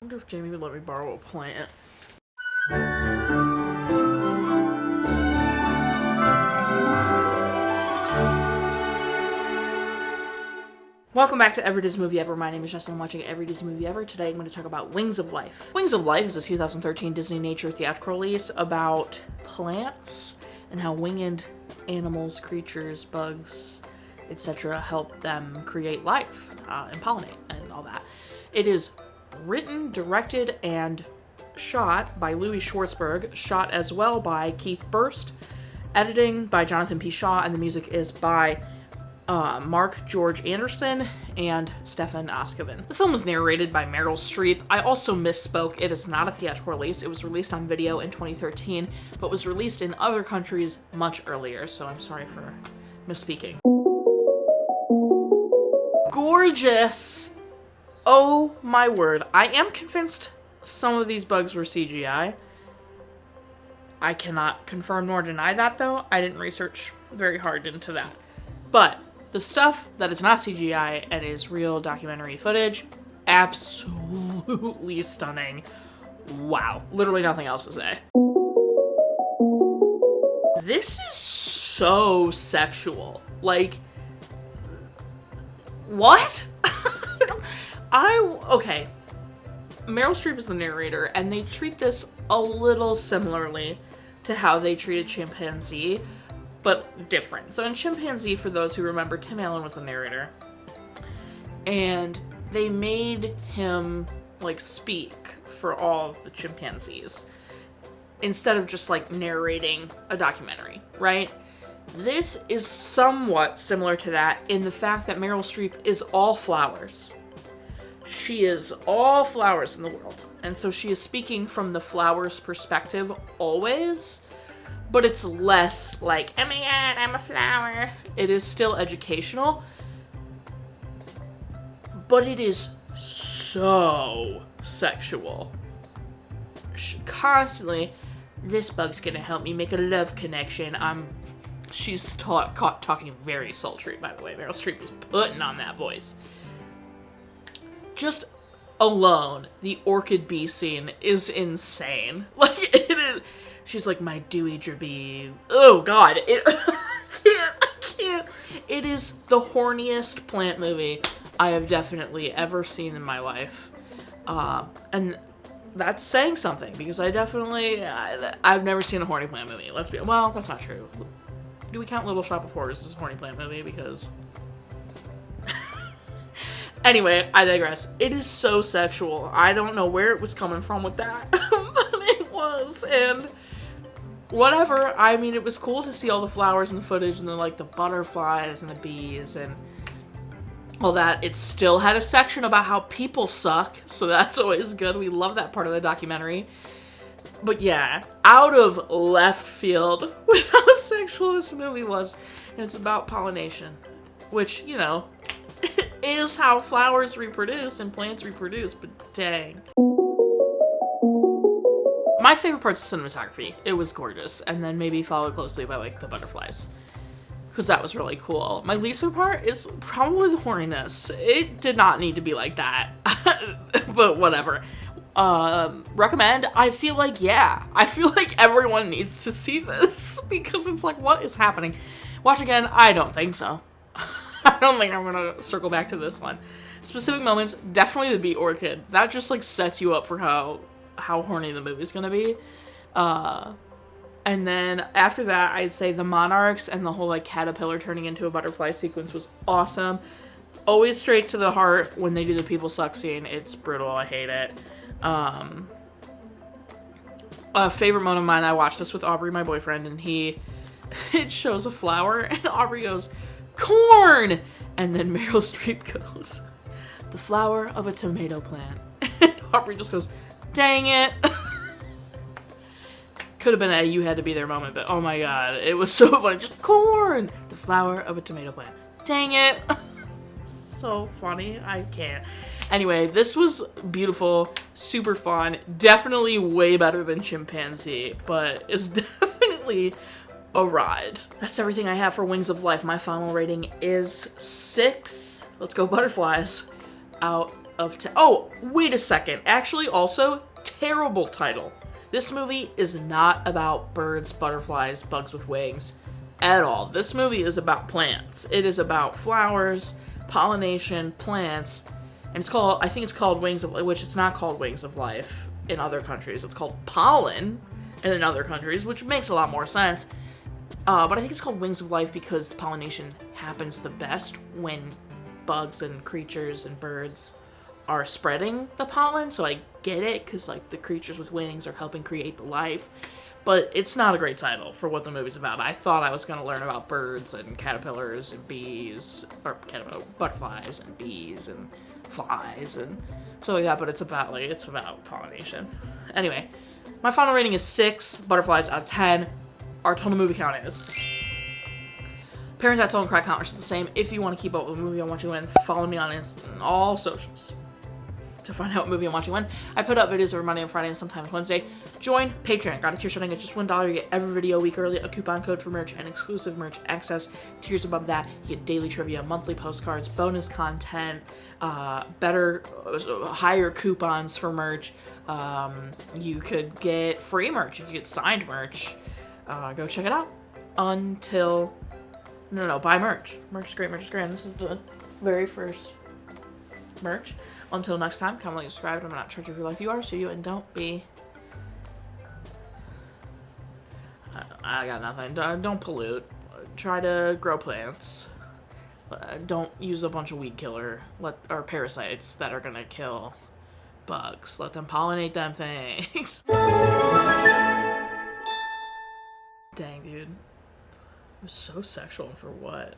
wonder if Jamie would let me borrow a plant. Welcome back to Every Disney Movie Ever. My name is Jess and I'm watching Every Disney Movie Ever. Today I'm going to talk about Wings of Life. Wings of Life is a 2013 Disney nature theatrical release about plants and how winged animals, creatures, bugs, etc. help them create life and pollinate and all that. It is written, directed, and shot by Louie Schwartzberg, shot as well by Keith Brust, editing by Jonathan P. Shaw, and the music is by Mark George Anderson and Stefan Oskavin. The film was narrated by Meryl Streep. I also misspoke. It is not a theatrical release. It was released on video in 2013, but was released in other countries much earlier, so I'm sorry for misspeaking. Gorgeous! Oh my word. I am convinced some of these bugs were CGI. I cannot confirm nor deny that, though. I didn't research very hard into that. But the stuff that is not CGI and is real documentary footage, absolutely stunning. Wow. Literally nothing else to say. This is so sexual. Like, what? Okay. Meryl Streep is the narrator, and they treat this a little similarly to how they treated Chimpanzee, but different. So in Chimpanzee, for those who remember, Tim Allen was the narrator, and they made him, like, speak for all of the chimpanzees, instead of just, like, narrating a documentary, right? This is somewhat similar to that in the fact that Meryl Streep is all flowers. She is all flowers in the world, and so she is speaking from the flowers' perspective always, but it's less like, oh my god, I'm a flower. It is still educational, but it is so sexual. Constantly, this bug's gonna help me make a love connection. She's talking very sultry, by the way. Meryl Streep was putting on that voice. Just alone, the orchid bee scene is insane. Like, it is. She's like, my Dewey bee. Oh, God. I can't. It is the horniest plant movie I have definitely ever seen in my life. And that's saying something, because I've never seen a horny plant movie. Well, that's not true. Do we count Little Shop of Horrors as a horny plant movie? Because... Anyway, I digress. It is so sexual. I don't know where it was coming from with that, but it was, and whatever. I mean, it was cool to see all the flowers and the footage and the butterflies and the bees and all that. It still had a section about how people suck, so that's always good. We love that part of the documentary. But yeah, out of left field with how sexual this movie was, and it's about pollination, which, you know, is how flowers reproduce and plants reproduce, but dang. My favorite part's the cinematography. It was gorgeous, and then maybe followed closely by, the butterflies, because that was really cool. My least favorite part is probably the horniness. It did not need to be like that, but whatever. Recommend? I feel like everyone needs to see this, because it's like, what is happening? Watch again? I don't think so. I don't think I'm gonna circle back to this one. Specific moments, definitely the bee orchid. That just, sets you up for how horny the movie's gonna be. And then after that, I'd say the monarchs and the whole, caterpillar turning into a butterfly sequence was awesome. Always straight to the heart when they do the people suck scene. It's brutal. I hate it. A favorite moment of mine, I watched this with Aubrey, my boyfriend, and it shows a flower, and Aubrey goes, corn! And then Meryl Streep goes, the flower of a tomato plant. And Aubrey just goes, dang it. Could have been a you had to be there moment, but oh my god, it was so funny. Just corn! The flower of a tomato plant. Dang it. So funny. I can't. Anyway, this was beautiful, super fun, definitely way better than Chimpanzee, but it's definitely a ride. That's everything I have for Wings of Life. My final rating is 6. Let's go butterflies. Out. of 10. Oh, wait a second. Actually, also, terrible title. This movie is not about birds, butterflies, bugs with wings at all. This movie is about plants. It is about flowers, pollination, plants, and it's called, I think it's called Wings of Life, which it's not called Wings of Life in other countries. It's called Pollen in other countries, which makes a lot more sense. But I think it's called Wings of Life because the pollination happens the best when bugs and creatures and birds are spreading the pollen. So I get it, because like the creatures with wings are helping create the life. But it's not a great title for what the movie's about. I thought I was going to learn about birds and caterpillars and bees, or butterflies and bees and flies and stuff like that, but it's about pollination. Anyway, my final rating is 6 butterflies out of 10. Our total movie count is... Parents at total and cry count are the same. If you want to keep up with the movie I'm watching when, follow me on all socials to find out what movie I'm watching when. I put up videos every Monday and Friday and sometimes Wednesday. Join Patreon. Got a tier starting at just $1. You get every video a week early, a coupon code for merch, and exclusive merch access. Tiers above that, you get daily trivia, monthly postcards, bonus content, higher coupons for merch. You could get free merch. You could get signed merch. Go check it out. Buy merch. Merch is great. Merch is great. And this is the very first merch. Until next time, comment, like, subscribe. I'm not charging you like you are, so you and don't be. I got nothing. Don't pollute. Try to grow plants. Don't use a bunch of weed killer or parasites that are gonna kill bugs. Let them pollinate them things. Dang, dude. It was so sexual for what?